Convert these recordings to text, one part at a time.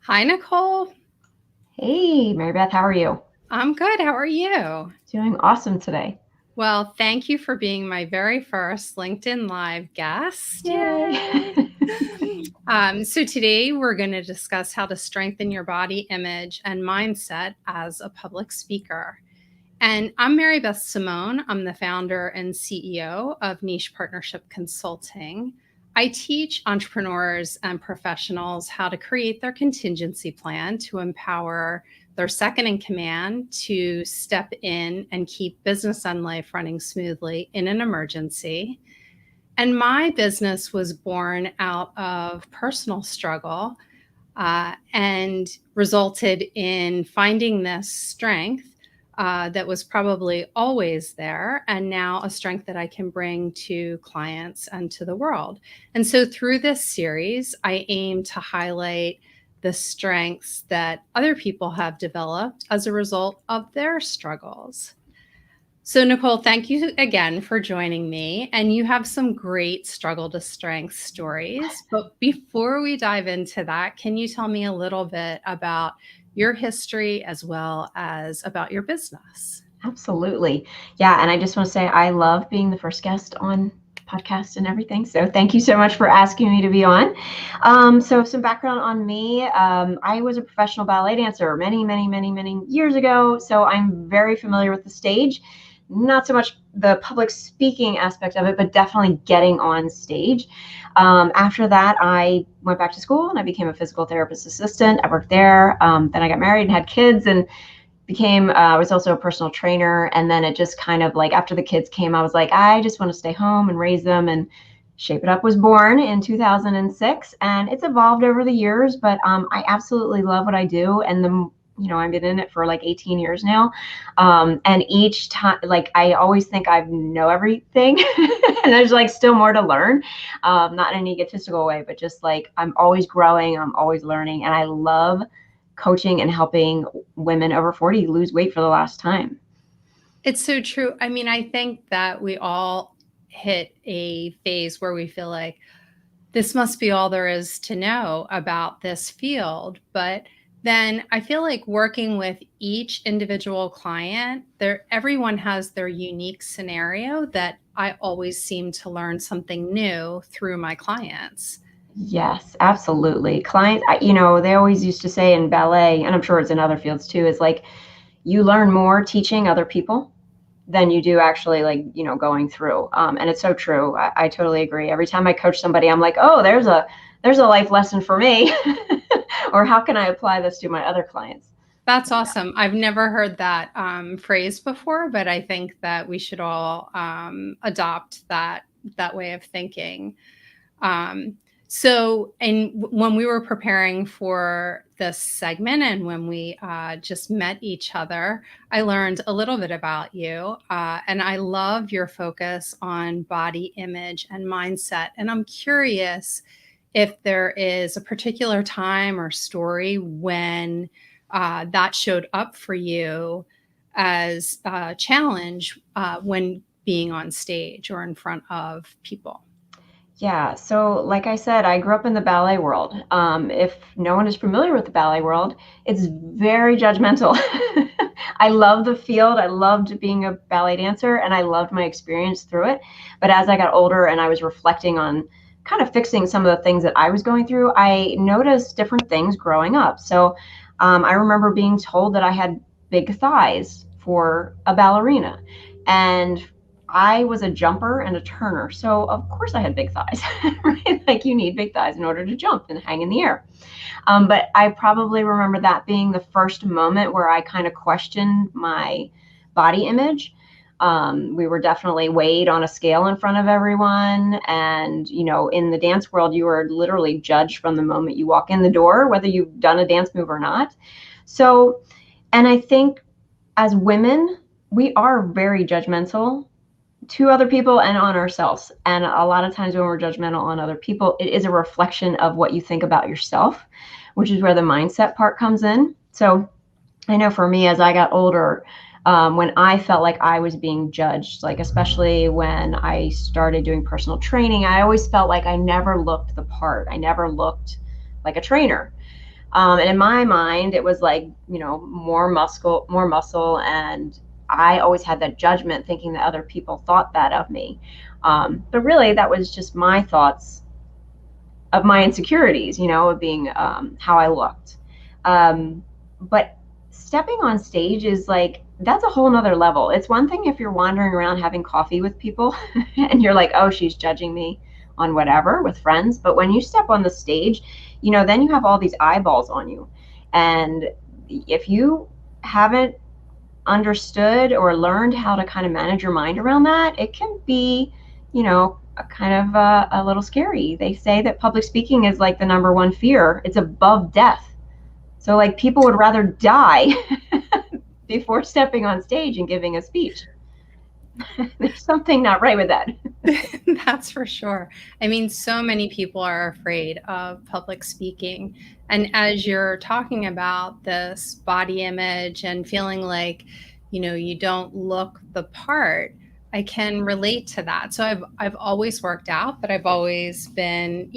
Hi, Nicole. Hey, Mary Beth, how are you? I'm good. How are you? Doing awesome today. Well, thank you for being my very first LinkedIn Live guest. Yay. Yay! So, today we're going to discuss how to strengthen your body image and mindset as a public speaker. And I'm Mary Beth Simone. I'm the founder and CEO of Niche Partnership Consulting. I teach entrepreneurs and professionals how to create their contingency plan to empower their second in command to step in and keep business and life running smoothly in an emergency. And my business was born out of personal struggle and resulted in finding this strength that was probably always there, and now a strength that I can bring to clients and to the world. And so, through this series, I aim to highlight the strengths that other people have developed as a result of their struggles. So, Nicole, thank you again for joining me. And you have some great struggle to strength stories. But before we dive into that, can you tell me a little bit about your history as well as about your business? Absolutely. Yeah, and I just want to say I love being the first guest on podcast and everything. So thank you so much for asking me to be on. So some background on me. I was a professional ballet dancer many years ago. So I'm very familiar with the stage. Not so much the public speaking aspect of it, but definitely getting on stage. After that, I went back to school and I became a physical therapist assistant. I worked there. Then I got married and had kids and I was also a personal trainer. And then it just kind of like after the kids came, I was like, I just want to stay home and raise them. And Shape It Up was born in 2006 and it's evolved over the years, but I absolutely love what I do. And I've been in it for like 18 years now. And each time, like, I always think I know everything and there's like still more to learn. Not in an egotistical way, but just like I'm always growing, I'm always learning. And I love coaching and helping women over 40 lose weight for the last time. It's so true. I mean, I think that we all hit a phase where we feel like this must be all there is to know about this field. But then I feel like working with each individual client, everyone has their unique scenario that I always seem to learn something new through my clients. Yes, absolutely. Clients, they always used to say in ballet, and I'm sure it's in other fields too, is like you learn more teaching other people than you do actually like, going through. And it's so true. I totally agree. Every time I coach somebody, I'm like, oh, there's a life lesson for me. Or how can I apply this to my other clients? That's awesome. I've never heard that phrase before, but I think that we should all adopt that way of thinking. And when we were preparing for this segment and when we just met each other, I learned a little bit about you. And I love your focus on body image and mindset. And I'm curious if there is a particular time or story when that showed up for you as a challenge when being on stage or in front of people. Yeah, so like I said, I grew up in the ballet world. If no one is familiar with the ballet world, it's very judgmental. I love the field. I loved being a ballet dancer and I loved my experience through it. But as I got older and I was reflecting on kind of fixing some of the things that I was going through, I noticed different things growing up. So I remember being told that I had big thighs for a ballerina. And I was a jumper and a turner, so of course I had big thighs, right? Like you need big thighs in order to jump and hang in the air. But I probably remember that being the first moment where I kind of questioned my body image. We were definitely weighed on a scale in front of everyone. And, in the dance world, you were literally judged from the moment you walk in the door, whether you've done a dance move or not. So, and I think as women, we are very judgmental to other people and on ourselves. And a lot of times when we're judgmental on other people, it is a reflection of what you think about yourself, which is where the mindset part comes in. So I know for me, as I got older, when I felt like I was being judged, like especially when I started doing personal training, I always felt like I never looked the part. I never looked like a trainer. And in my mind, it was like, more muscle. And I always had that judgment thinking that other people thought that of me. But really, that was just my thoughts of my insecurities, of being how I looked. But stepping on stage is like, that's a whole nother level. It's one thing if you're wandering around having coffee with people and you're like, oh, she's judging me on whatever with friends. But when you step on the stage, then you have all these eyeballs on you. And if you haven't understood or learned how to kind of manage your mind around that, it can be, a kind of a little scary. They say that public speaking is like the number one fear. It's above death. So like people would rather die before stepping on stage and giving a speech. There's something not right with that. That's for sure. I mean, so many people are afraid of public speaking. And as you're talking about this body image and feeling like, you don't look the part, I can relate to that. So I've always worked out, but I've always been,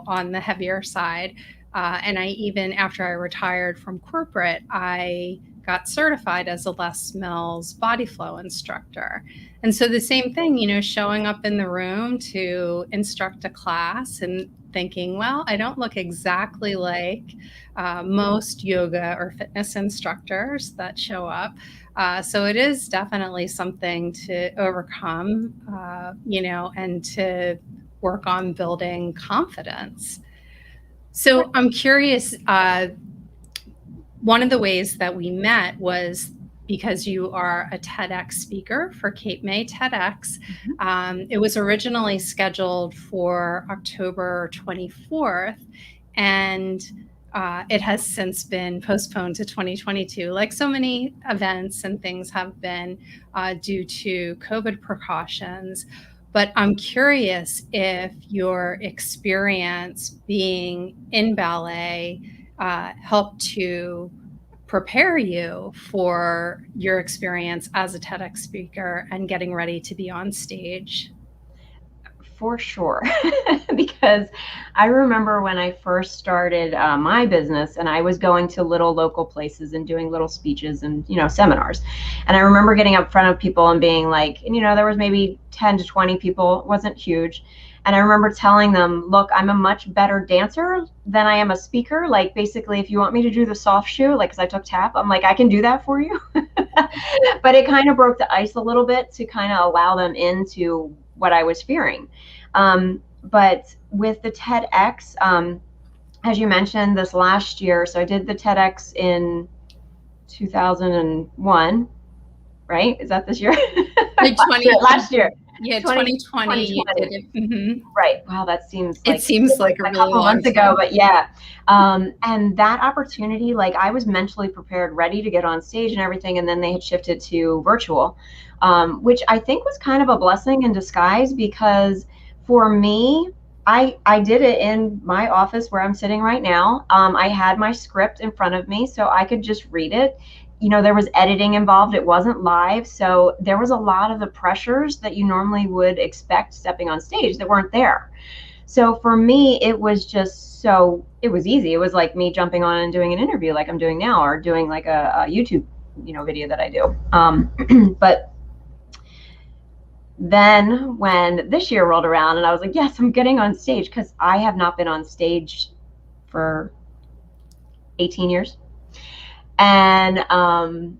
on the heavier side. And I even after I retired from corporate, I got certified as a Les Mills body flow instructor. And so the same thing, showing up in the room to instruct a class and thinking, well, I don't look exactly like most yoga or fitness instructors that show up. So it is definitely something to overcome, and to work on building confidence. So I'm curious, one of the ways that we met was because you are a Tedx speaker for Cape May Tedx. It was originally scheduled for October 24th, and it has since been postponed to 2022, like so many events and things have been due to COVID precautions. But I'm curious if your experience being in ballet helped to prepare you for your experience as a TEDx speaker and getting ready to be on stage. For sure. Because I remember when I first started my business and I was going to little local places and doing little speeches and, seminars. And I remember getting up in front of people and being like, and, there was maybe 10 to 20 people, it wasn't huge. And I remember telling them, look, I'm a much better dancer than I am a speaker. Like, basically, if you want me to do the soft shoe, like, because I took tap, I'm like, I can do that for you. But it kind of broke the ice a little bit to kind of allow them into what I was fearing. But with the TEDx, as you mentioned, this last year, so I did the TEDx in 2001, right? Is that this year? Last year. Yeah, 2020. You did it. Mm-hmm. Right. Wow, that seems like, it seems like a really couple months ago, but yeah. And that opportunity, like I was mentally prepared, ready to get on stage and everything, and then they had shifted to virtual, which I think was kind of a blessing in disguise because for me, I did it in my office where I'm sitting right now. I had my script in front of me, so I could just read it. There was editing involved. It wasn't live. So there was a lot of the pressures that you normally would expect stepping on stage that weren't there. So for me, it was just it was easy. It was like me jumping on and doing an interview like I'm doing now, or doing like a YouTube, video that I do. But then when this year rolled around and I was like, yes, I'm getting on stage, because I have not been on stage for 18 years. And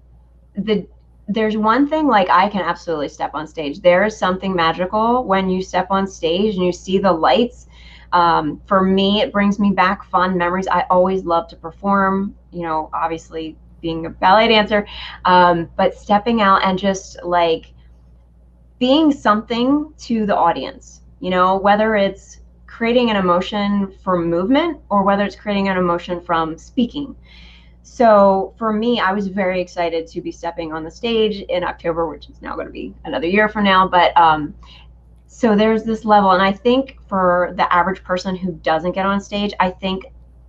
there's one thing, like I can absolutely step on stage. There is something magical when you step on stage and you see the lights. For me, it brings me back fond memories. I always love to perform, obviously being a ballet dancer, but stepping out and just like being something to the audience, whether it's creating an emotion from movement or whether it's creating an emotion from speaking. So for me, I was very excited to be stepping on the stage in October, which is now going to be another year from now. But so there's this level. And I think for the average person who doesn't get on stage, I think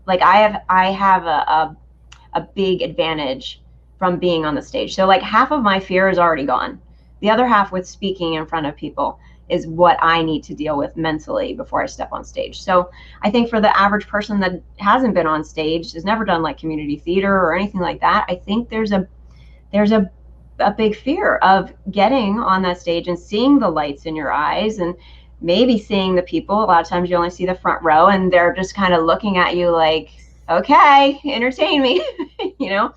like I have a big advantage from being on the stage. So like half of my fear is already gone. The other half with speaking in front of people is what I need to deal with mentally before I step on stage. So I think for the average person that hasn't been on stage, has never done like community theater or anything like that, I think there's a big fear of getting on that stage and seeing the lights in your eyes, and maybe seeing the people. A lot of times you only see the front row and they're just kind of looking at you like, okay, entertain me, you know?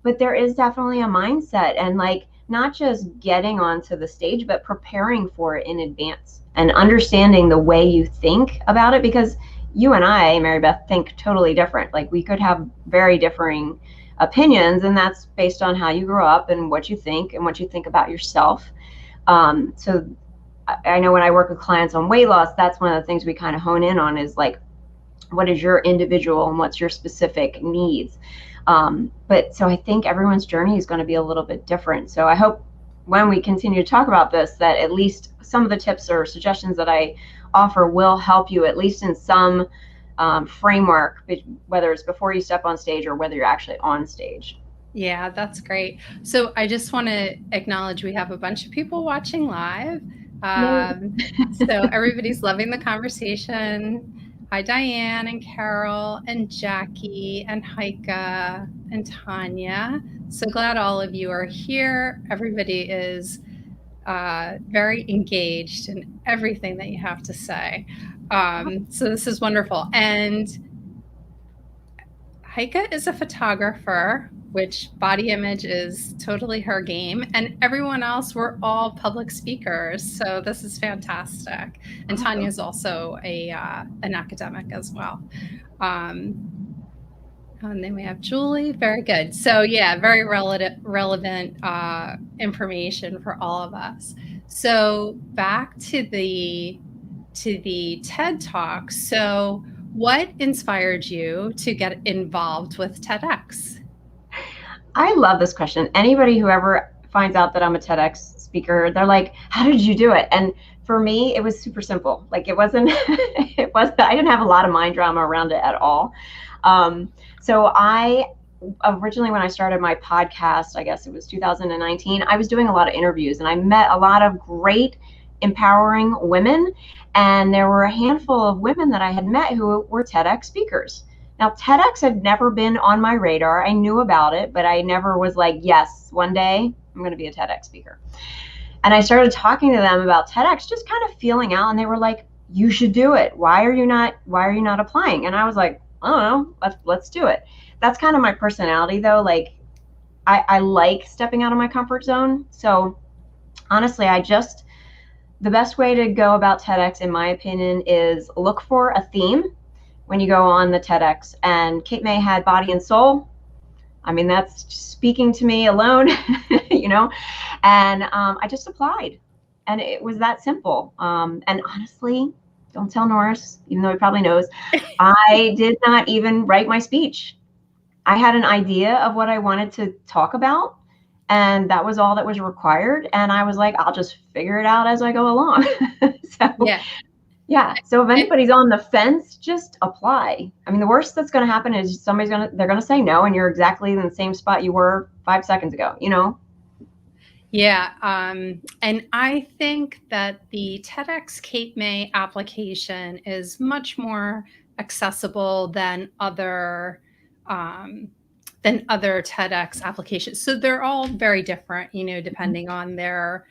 But there is definitely a mindset, and like not just getting onto the stage, but preparing for it in advance and understanding the way you think about it, because you and I, Mary Beth, think totally different. Like we could have very differing opinions, and that's based on how you grew up and what you think about yourself. So I know when I work with clients on weight loss, that's one of the things we kind of hone in on is like, what is your individual and what's your specific needs? But so I think everyone's journey is going to be a little bit different. So I hope when we continue to talk about this, that at least some of the tips or suggestions that I offer will help you, at least in some framework, whether it's before you step on stage or whether you're actually on stage. Yeah, that's great. So I just want to acknowledge we have a bunch of people watching live. So everybody's loving the conversation. Hi, Diane and Carol and Jackie and Heike and Tanya. So glad all of you are here. Everybody is very engaged in everything that you have to say. So this is wonderful. And Heike is a photographer, which body image is totally her game. And everyone else, we're all public speakers. So this is fantastic. And Tanya's also an academic as well. And then we have Julie. Very good. So yeah, very relevant information for all of us. So back to the TED Talk. So what inspired you to get involved with TEDx? I love this question. Anybody who ever finds out that I'm a TEDx speaker, they're like, how did you do it? And for me, it was super simple. Like I didn't have a lot of mind drama around it at all. So I originally, when I started my podcast, I guess it was 2019, I was doing a lot of interviews and I met a lot of great, empowering women. And there were a handful of women that I had met who were TEDx speakers. Now, TEDx had never been on my radar. I knew about it, but I never was like, yes, one day I'm going to be a TEDx speaker. And I started talking to them about TEDx, just kind of feeling out. And they were like, you should do it. Why are you not applying? And I was like, I don't know, let's do it. That's kind of my personality though. Like I like stepping out of my comfort zone. So honestly, the best way to go about TEDx, in my opinion, is look for a theme when you go on the TEDx. And Kate May had body and soul. I mean, that's speaking to me alone, you know, and I just applied and it was that simple. And honestly, don't tell Norris, even though he probably knows, I did not even write my speech. I had an idea of what I wanted to talk about, and that was all that was required. And I was like, I'll just figure it out as I go along. So yeah. So if anybody's on the fence, just apply. I mean, the worst that's going to happen is they're going to say no, and you're exactly in the same spot you were 5 seconds ago, you know? Yeah. And I think that the TEDx Kate May application is much more accessible than other TEDx applications. So they're all very different, you know, depending on their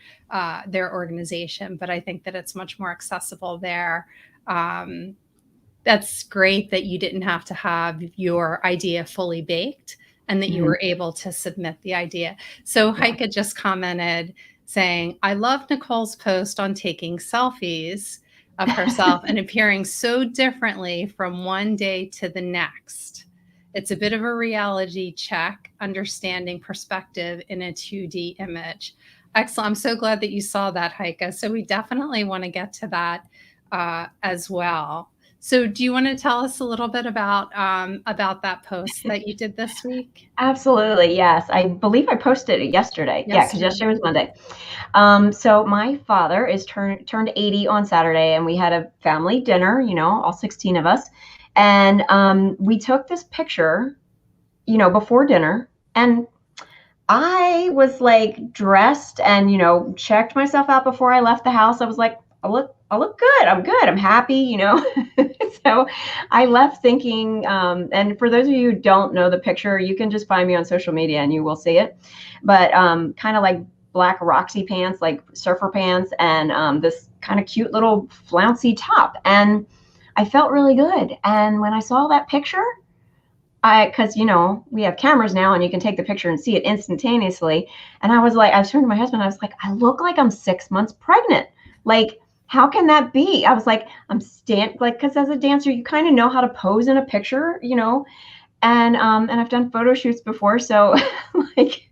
organization. But I think that it's much more accessible there. That's great that you didn't have to have your idea fully baked and that you were able to submit the idea. So Heike just commented saying, I love Nicole's post on taking selfies of herself and appearing so differently from one day to the next. It's a bit of a reality check, understanding perspective in a 2D image. Excellent. I'm so glad that you saw that, Heike. So we definitely want to get to that as well. So do you want to tell us a little bit about that post that you did this week? Absolutely. Yes. I believe I posted it yesterday. Yeah, because yesterday was Monday. So my father is turned 80 on Saturday, and we had a family dinner, you know, all 16 of us. And we took this picture, you know, before dinner. And I was like dressed and, checked myself out before I left the house. I was like, I look good. I'm good. I'm happy. So I left thinking, and for those of you who don't know the picture, you can just find me on social media and you will see it. But kind of like black Roxy pants, like surfer pants, and this kind of cute little flouncy top. And I felt really good. And when I saw that picture, because we have cameras now and you can take the picture and see it instantaneously. And I was turning to my husband, I was like, I look like I'm 6 months pregnant. Like, how can that be? I was like, because as a dancer, you kind of know how to pose in a picture, and I've done photo shoots before. So like,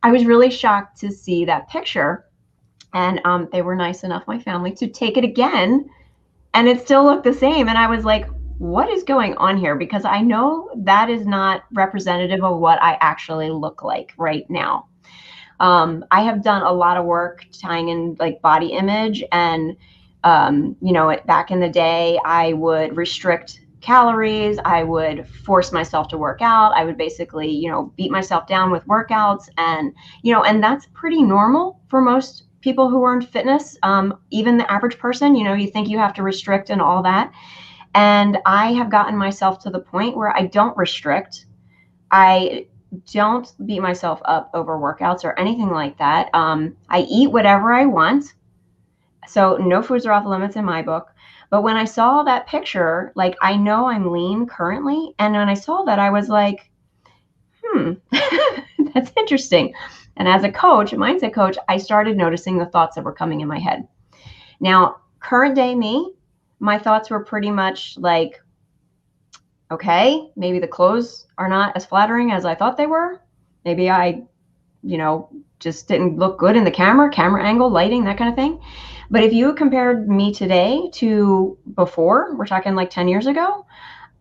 I was really shocked to see that picture. And they were nice enough, my family, to take it again, and it still looked the same. And I was like, what is going on here? Because I know that is not representative of what I actually look like right now. I have done a lot of work tying in like body image, and back in the day, I would restrict calories. I would force myself to work out. I would basically, beat myself down with workouts, and and that's pretty normal for most people who are in fitness. Even the average person, you think you have to restrict and all that. And I have gotten myself to the point where I don't restrict. I don't beat myself up over workouts or anything like that. I eat whatever I want. So no foods are off limits in my book. But when I saw that picture, like, I know I'm lean currently. And when I saw that, I was like, that's interesting. And as a coach, a mindset coach, I started noticing the thoughts that were coming in my head. Now, current day me, my thoughts were pretty much like, okay, maybe the clothes are not as flattering as I thought they were. Maybe I, just didn't look good in the camera angle, lighting, that kind of thing. But if you compared me today to before, we're talking like 10 years ago,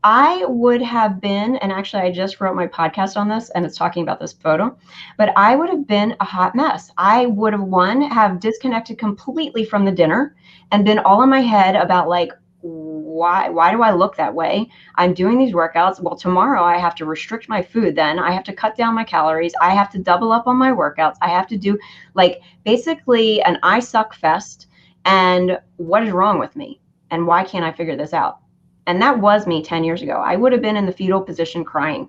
I would have been, and actually I just wrote my podcast on this and it's talking about this photo, but I would have been a hot mess. I would have disconnected completely from the dinner and been all in my head about like, why do I look that way? I'm doing these workouts. Well, tomorrow I have to restrict my food. Then I have to cut down my calories. I have to double up on my workouts. I have to do like basically an I suck fest. And what is wrong with me? And why can't I figure this out? And that was me 10 years ago. I would have been in the fetal position crying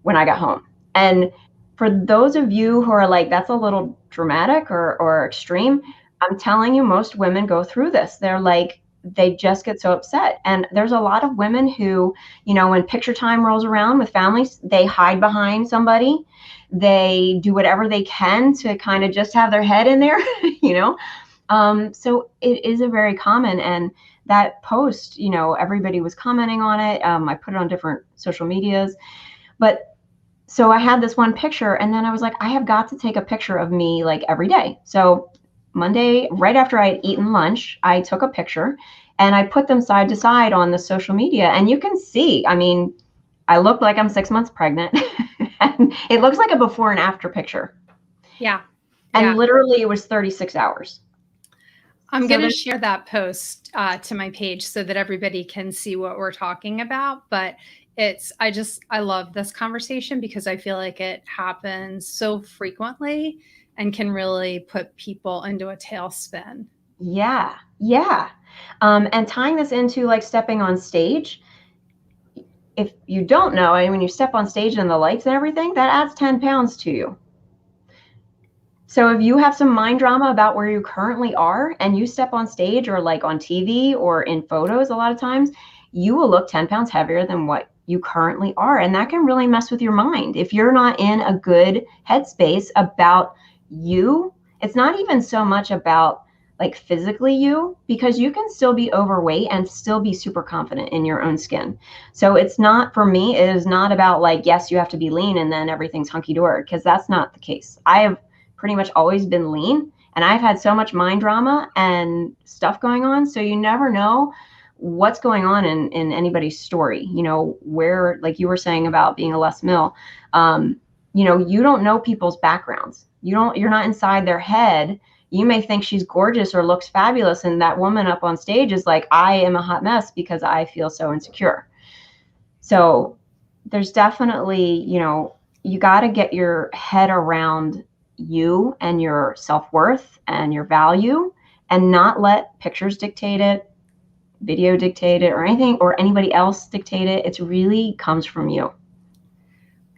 when I got home. And for those of you who are like, that's a little dramatic or extreme, I'm telling you, most women go through this. They're like, they just get so upset. And there's a lot of women who, when picture time rolls around with families, they hide behind somebody. They do whatever they can to kind of just have their head in there, So it is a very common. And that post, everybody was commenting on it. I put it on different social medias. But so I had this one picture, and then I was like, I have got to take a picture of me like every day. So Monday, right after I had eaten lunch, I took a picture and I put them side to side on the social media. And you can see, I look like I'm 6 months pregnant. And it looks like a before and after picture. Yeah. And literally it was 36 hours. I'm going to share that post to my page so that everybody can see what we're talking about. But I love this conversation because I feel like it happens so frequently and can really put people into a tailspin. Yeah. And tying this into like stepping on stage, if you don't know, when you step on stage and the lights and everything, that adds 10 pounds to you. So if you have some mind drama about where you currently are and you step on stage or like on TV or in photos, a lot of times you will look 10 pounds heavier than what you currently are. And that can really mess with your mind. If you're not in a good headspace about you, it's not even so much about like physically you, because you can still be overweight and still be super confident in your own skin. So it's not, for me, it is not about like, yes, you have to be lean and then everything's hunky-dory, because that's not the case. I have pretty much always been lean, and I've had so much mind drama and stuff going on. So you never know what's going on in anybody's story, where, like you were saying about being a Les Mill, you don't know people's backgrounds. You're not inside their head. You may think she's gorgeous or looks fabulous, and that woman up on stage is like, I am a hot mess because I feel so insecure. So there's definitely, you got to get your head around you and your self-worth and your value, and not let pictures dictate it, video dictate it, or anything, or anybody else dictate it. It really comes from you.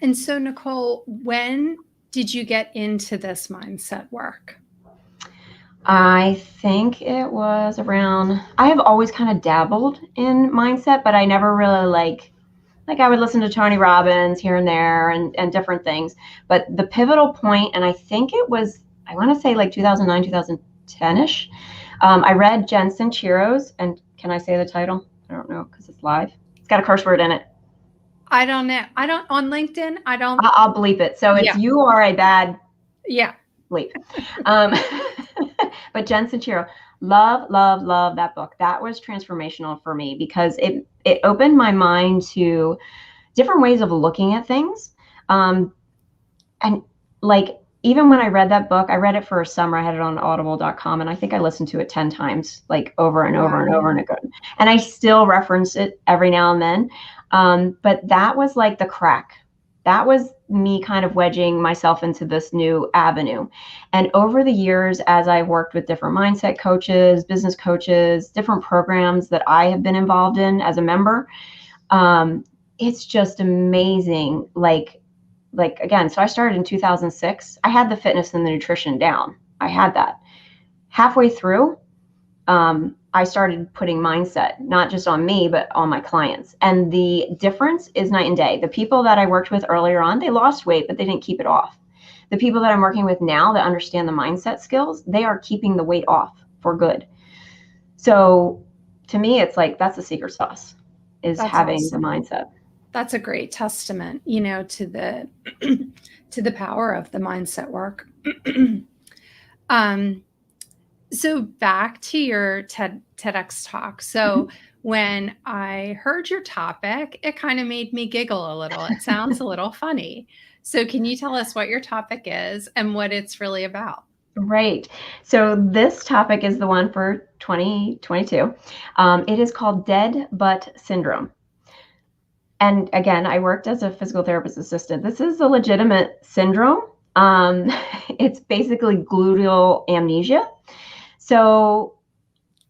And so, Nicole, when did you get into this mindset work? I think it was around, I have always kind of dabbled in mindset, but I never really like I would listen to Tony Robbins here and there and different things. But the pivotal point, and I think it was, I want to say like 2009, 2010-ish. I read Jen Sincero's, and can I say the title? I don't know because it's live. It's got a curse word in it. I don't know. I don't, on LinkedIn, I don't. I'll bleep it. So it's, Yeah. You Are a Bad Yeah. Bleep. But Jen Sincero, love that book. That was transformational for me because it opened my mind to different ways of looking at things. And like, even when I read that book, I read it for a summer. I had it on audible.com, and I think I listened to it 10 times, like over and over and over and again. And I still reference it every now and then. But that was like the crack. That was me kind of wedging myself into this new avenue. And over the years, as I worked with different mindset coaches, business coaches, different programs that I have been involved in as a member, it's just amazing. Like again, so I started in 2006. I had the fitness and the nutrition down. I had that. Halfway through, I started putting mindset, not just on me, but on my clients. And the difference is night and day. The people that I worked with earlier on, they lost weight, but they didn't keep it off. The people that I'm working with now that understand the mindset skills, they are keeping the weight off for good. So to me, it's like, that's the secret sauce, is That's having awesome. the mindset. That's a great testament, to the to the power of the mindset work. So back to your TEDx talk. So when I heard your topic, it kind of made me giggle a little. It sounds a little funny. So can you tell us what your topic is and what it's really about? Right. So this topic is the one for 2022. It is called dead butt syndrome. And again, I worked as a physical therapist assistant. This is a legitimate syndrome. It's basically gluteal amnesia. So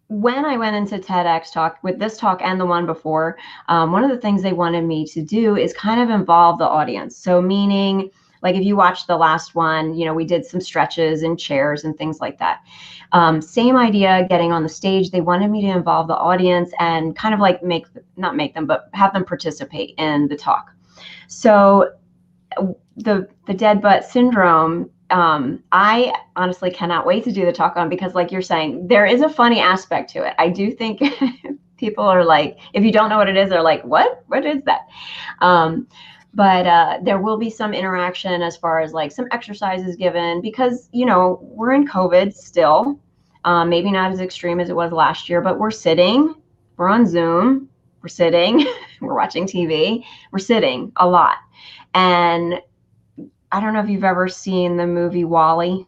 when I went into TEDx talk, with this talk and the one before, one of the things they wanted me to do is kind of involve the audience. So meaning, like if you watched the last one, we did some stretches and chairs and things like that. Same idea, getting on the stage. They wanted me to involve the audience and kind of like not make them, but have them participate in the talk. So the dead butt syndrome, I honestly cannot wait to do the talk on, because like you're saying, there is a funny aspect to it. I do think people are like, if you don't know what it is, they're like, what is that? But there will be some interaction as far as like some exercises given, because, we're in COVID still, maybe not as extreme as it was last year, but we're sitting, we're on Zoom, we're sitting, we're watching TV, we're sitting a lot. And I don't know if you've ever seen the movie WALL-E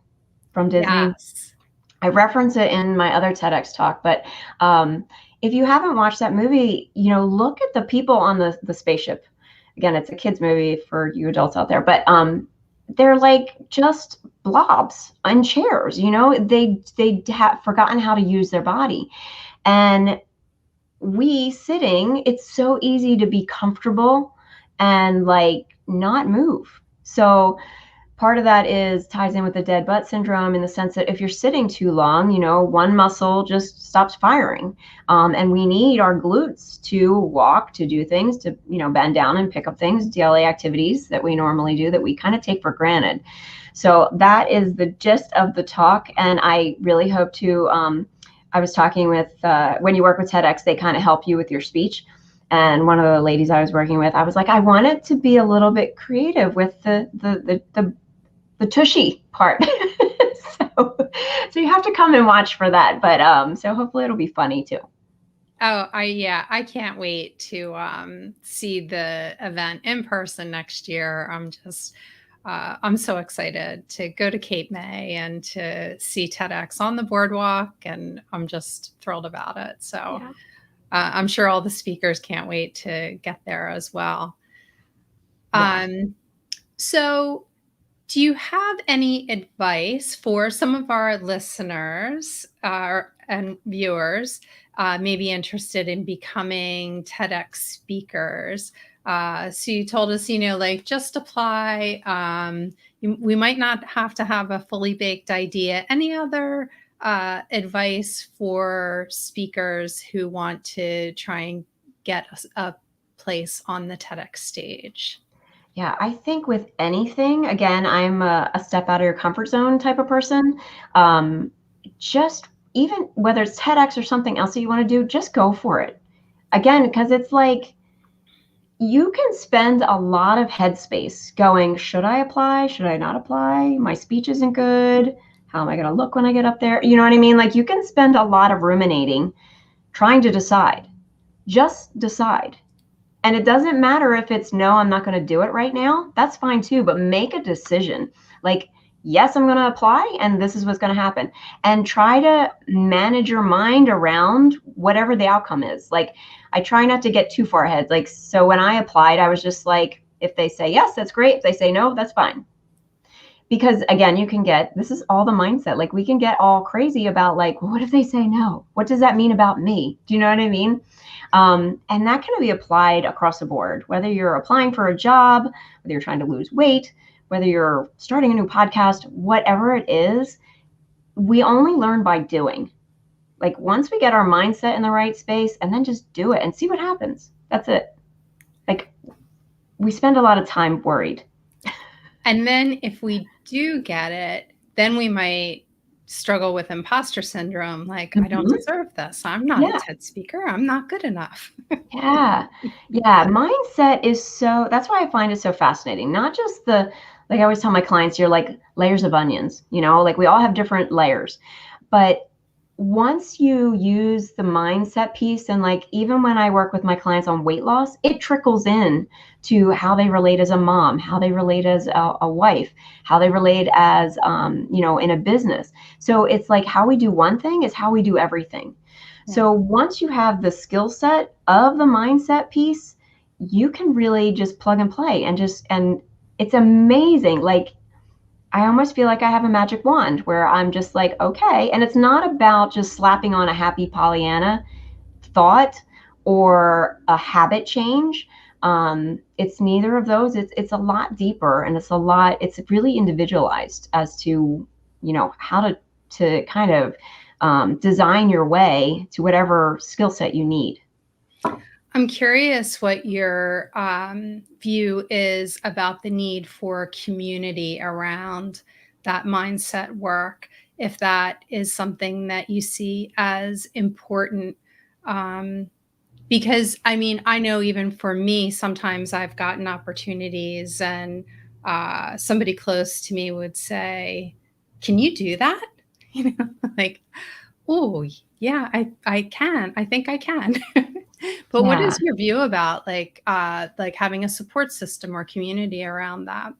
from Disney. Yes. I reference it in my other TEDx talk, but if you haven't watched that movie, look at the people on the spaceship. Again, it's a kid's movie for you adults out there, but they're like just blobs on chairs. They have forgotten how to use their body. And we sitting, it's so easy to be comfortable and like not move. So part of that ties in with the dead butt syndrome, in the sense that if you're sitting too long, one muscle just stops firing. And we need our glutes to walk, to do things, to, bend down and pick up things, daily activities that we normally do that we kind of take for granted. So that is the gist of the talk. And I really hope to, I was talking with, when you work with TEDx, they kind of help you with your speech. And one of the ladies I was working with, I was like, I want it to be a little bit creative with the tushy part. so you have to come and watch for that. But so hopefully it'll be funny too. Oh, I can't wait to see the event in person next year. I'm so excited to go to Cape May and to see TEDx on the boardwalk, and I'm just thrilled about it. So yeah. I'm sure all the speakers can't wait to get there as well. Yeah. So, do you have any advice for some of our listeners and viewers, maybe interested in becoming TEDx speakers? So you told us, like just apply. We might not have to have a fully baked idea. Any other advice for speakers who want to try and get a place on the TEDx stage? Yeah, I think with anything, again, I'm a step out of your comfort zone type of person. Um, just even whether it's TEDx or something else that you want to do, just go for it. Again, because it's like you can spend a lot of headspace going, should I apply? Should I not apply? My speech isn't good. How am I going to look when I get up there? You know what I mean? Like you can spend a lot of ruminating trying to decide. Just decide. And it doesn't matter if it's no, I'm not going to do it right now. That's fine too, but make a decision. Like, yes, I'm going to apply and this is what's going to happen. And try to manage your mind around whatever the outcome is. Like, I try not to get too far ahead. Like, so when I applied, I was just like, if they say yes, that's great. If they say no, that's fine. Because again, this is all the mindset. Like, we can get all crazy about like, well, what if they say no? What does that mean about me? Do you know what I mean? And that can be applied across the board, whether you're applying for a job, whether you're trying to lose weight, whether you're starting a new podcast, whatever it is, we only learn by doing. Like once we get our mindset in the right space and then just do it and see what happens. That's it. Like we spend a lot of time worried. And then if we do get it, then we might struggle with imposter syndrome. Like, I don't deserve this. I'm not a TED speaker. I'm not good enough. Yeah. Mindset is that's why I find it so fascinating. Not just like I always tell my clients, you're like layers of onions, like we all have different layers. But once you use the mindset piece, and like even when I work with my clients on weight loss, it trickles in to how they relate as a mom, how they relate as a wife, how they relate as in a business. So it's like how we do one thing is how we do everything. Yeah. So once you have the skill set of the mindset piece, you can really just plug and play and it's amazing. Like I almost feel like I have a magic wand where I'm just like, okay. And it's not about just slapping on a happy Pollyanna thought or a habit change. It's neither of those. It's a lot deeper and it's really individualized as to, how to kind of design your way to whatever skill set you need. I'm curious what your view is about the need for community around that mindset work, if that is something that you see as important. Because I mean, I know even for me, sometimes I've gotten opportunities and somebody close to me would say, can you do that? Like, oh, yeah, I can. I think I can. But what is your view about like having a support system or community around that?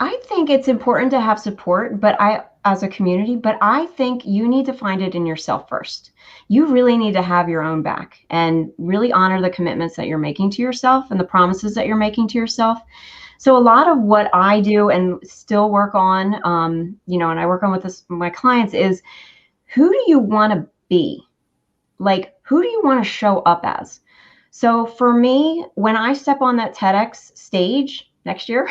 I think it's important to have support, as a community, but I think you need to find it in yourself first. You really need to have your own back and really honor the commitments that you're making to yourself and the promises that you're making to yourself. So a lot of what I do and still work on, and I work on with my clients is, who do you want to be? Like, who do you want to show up as? So for me, when I step on that TEDx stage next year,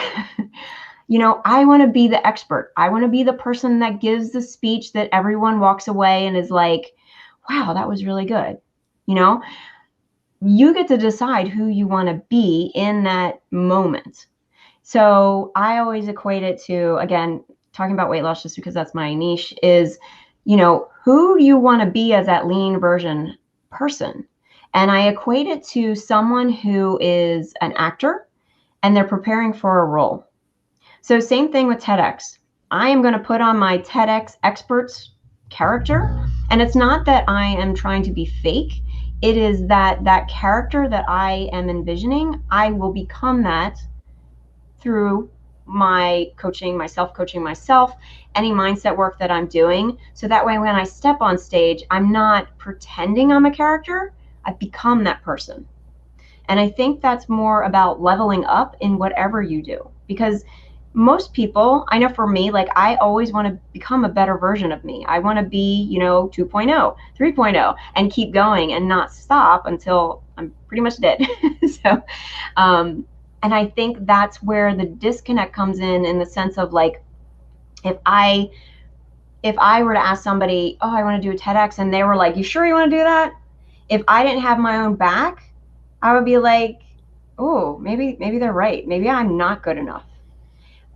I want to be the expert. I want to be the person that gives the speech that everyone walks away and is like, wow, that was really good. You get to decide who you want to be in that moment. So I always equate it to, again, talking about weight loss just because that's my niche, is, who do you want to be as that lean version person? And I equate it to someone who is an actor and they're preparing for a role. So same thing with TEDx. I am going to put on my TEDx experts character. And it's not that I am trying to be fake. It is that character that I am envisioning, I will become that through my coaching, my self-coaching myself, any mindset work that I'm doing. So that way, when I step on stage, I'm not pretending I'm a character. I've become that person. And I think that's more about leveling up in whatever you do, because most people, I know for me, like I always want to become a better version of me. I want to be, 2.0, 3.0, and keep going and not stop until I'm pretty much dead. So, and I think that's where the disconnect comes in the sense of like, if I were to ask somebody, oh, I want to do a TEDx, and they were like, you sure you want to do that? If I didn't have my own back, I would be like, oh, maybe they're right. Maybe I'm not good enough.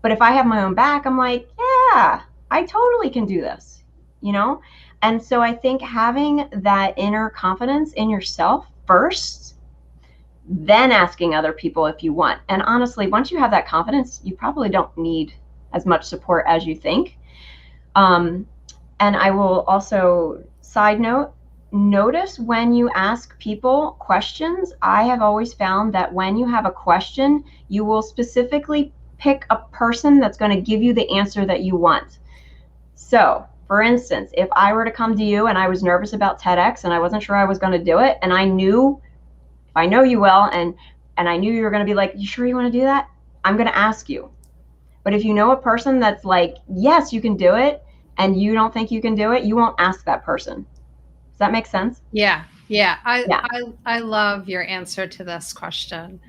But if I have my own back, I'm like, yeah, I totally can do this, you know? And so I think having that inner confidence in yourself first, then asking other people if you want. And honestly, once you have that confidence, you probably don't need as much support as you think. And I will also, side note, notice when you ask people questions. I have always found that when you have a question, you will specifically pick a person that's going to give you the answer that you want. So, for instance, if I were to come to you and I was nervous about TEDx and I wasn't sure I was going to do it, and I knew, if I know you well, and I knew you were going to be like, you sure you want to do that? I'm going to ask you. But if you know a person that's like, yes, you can do it, and you don't think you can do it, you won't ask that person. Does that make sense? Yeah. I love your answer to this question.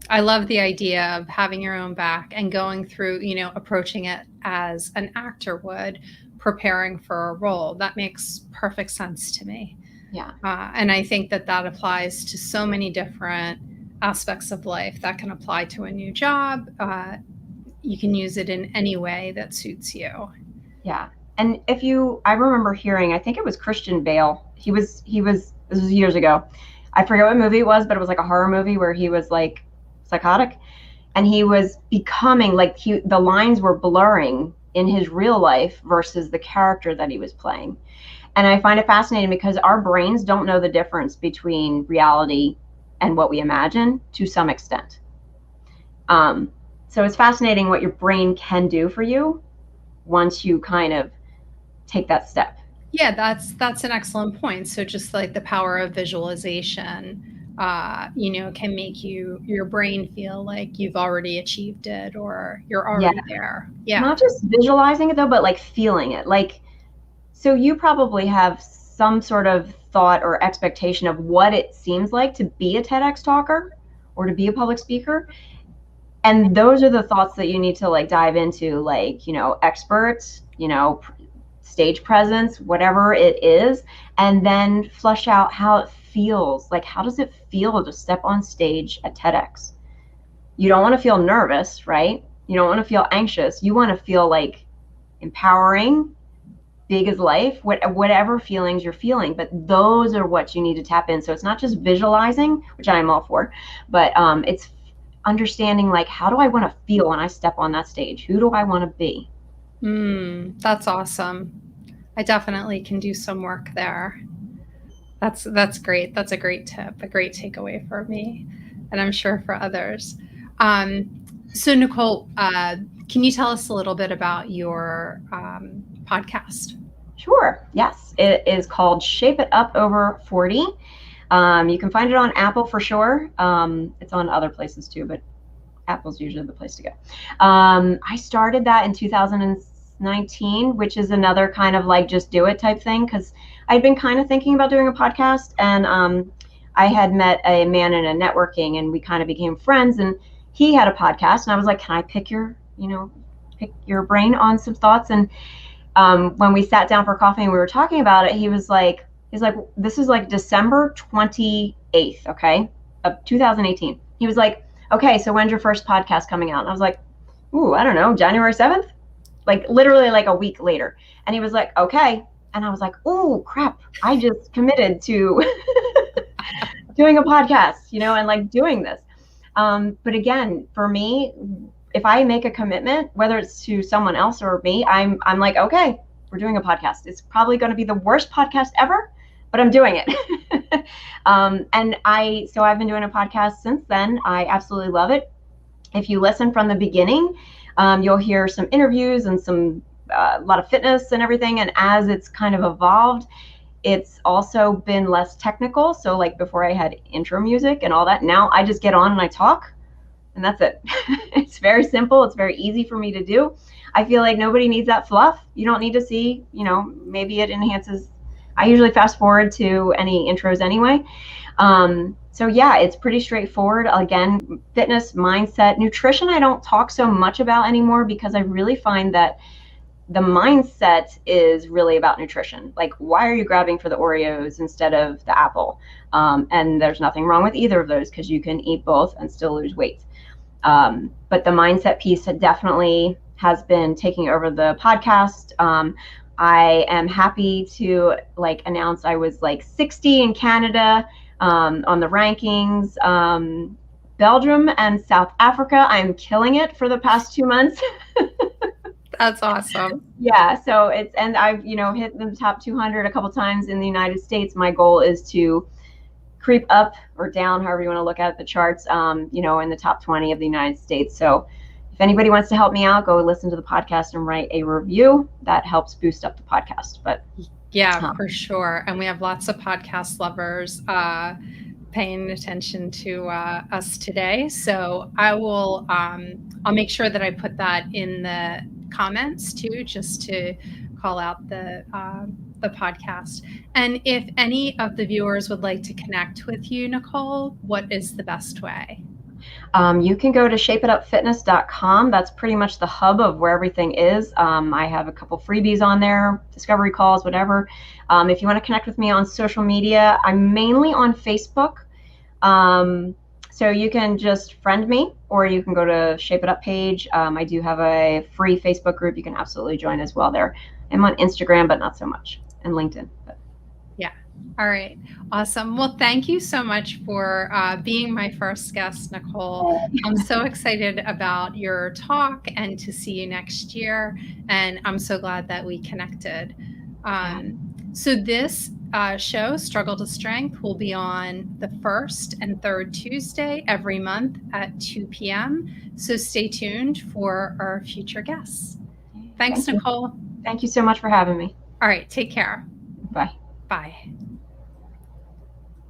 I love the idea of having your own back and going through, approaching it as an actor would, preparing for a role. That makes perfect sense to me. Yeah. And I think that applies to so many different aspects of life. That can apply to a new job. You can use it in any way that suits you. Yeah. And I remember hearing, I think it was Christian Bale. He was, this was years ago. I forget what movie it was, but it was like a horror movie where he was like psychotic, and he was becoming like, the lines were blurring in his real life versus the character that he was playing. And I find it fascinating because our brains don't know the difference between reality and what we imagine to some extent. So it's fascinating what your brain can do for you once you kind of take that step. Yeah, that's an excellent point. So just like the power of visualization, can make your brain feel like you've already achieved it or you're already there. Yeah. Not just visualizing it though, but like feeling it. Like, so you probably have some sort of thought or expectation of what it seems like to be a TEDx talker or to be a public speaker. And those are the thoughts that you need to like dive into, like, experts, stage presence, whatever it is, and then flush out how it feels. Like, how does it feel to step on stage at TEDx? You don't want to feel nervous, right? You don't want to feel anxious. You want to feel like empowering, big as life, whatever feelings you're feeling. But those are what you need to tap in. So it's not just visualizing, which I am all for, but it's understanding, like, how do I want to feel when I step on that stage? Who do I want to be? That's awesome. I definitely can do some work there. That's great. That's a great tip, a great takeaway for me, and I'm sure for others. So Nicole, can you tell us a little bit about your podcast? Sure. Yes. It is called Shape It Up Over 40. You can find it on Apple for sure. It's on other places too, but Apple's usually the place to go. I started that in 2019, which is another kind of like just do it type thing, because I'd been kind of thinking about doing a podcast, and I had met a man in a networking, and we kind of became friends, and he had a podcast, and I was like, can I pick your brain on some thoughts? And when we sat down for coffee and we were talking about it, he's like, this is like December 28th, okay, of 2018. He was like, okay, so when's your first podcast coming out? And I was like, ooh, I don't know, January 7th? Like literally like a week later. And he was like, okay. And I was like, ooh, crap, I just committed to doing a podcast, and like doing this. But again, for me, if I make a commitment, whether it's to someone else or me, I'm like, okay, we're doing a podcast. It's probably going to be the worst podcast ever, but I'm doing it. And I've been doing a podcast since then. I absolutely love it. If you listen from the beginning, you'll hear some interviews and a lot of fitness and everything. And as it's kind of evolved, it's also been less technical. So like before I had intro music and all that, now I just get on and I talk. and that's it. It's very simple. It's very easy for me to do. I feel like nobody needs that fluff. You don't need to see, maybe it enhances. I usually fast forward to any intros anyway. So yeah, it's pretty straightforward. Again, fitness, mindset, nutrition, I don't talk so much about anymore because I really find that the mindset is really about nutrition. Like, why are you grabbing for the Oreos instead of the apple? And there's nothing wrong with either of those because you can eat both and still lose weight. But the mindset piece definitely has been taking over the podcast. I am happy to announce I was 60 in Canada on the rankings. Belgium and South Africa, I'm killing it for the past 2 months. That's awesome. Yeah, so and I've hit the top 200 a couple times in the United States. My goal is to creep up or down, however you want to look at the charts, in the top 20 of the United States. So if anybody wants to help me out, go listen to the podcast and write a review. That helps boost up the podcast. But yeah, for sure. And we have lots of podcast lovers paying attention to us today. So I will, I'll make sure that I put that in the comments too, just to call out the podcast. And if any of the viewers would like to connect with you, Nicole, what is the best way? You can go to shapeitupfitness.com. That's pretty much the hub of where everything is. I have a couple freebies on there, discovery calls, whatever. If you want to connect with me on social media, I'm mainly on Facebook. So you can just friend me, or you can go to Shape It Up page. I do have a free Facebook group you can absolutely join as well there. I'm on Instagram, but not so much, and LinkedIn. But. Yeah. All right. Awesome. Well, thank you so much for being my first guest, Nicole. I'm so excited about your talk and to see you next year. And I'm so glad that we connected. So this show, Struggle to Strength, will be on the first and third Tuesday every month at 2 p.m. So stay tuned for our future guests. Thanks, Nicole. Thank you so much for having me. All right. Take care. Bye. Bye.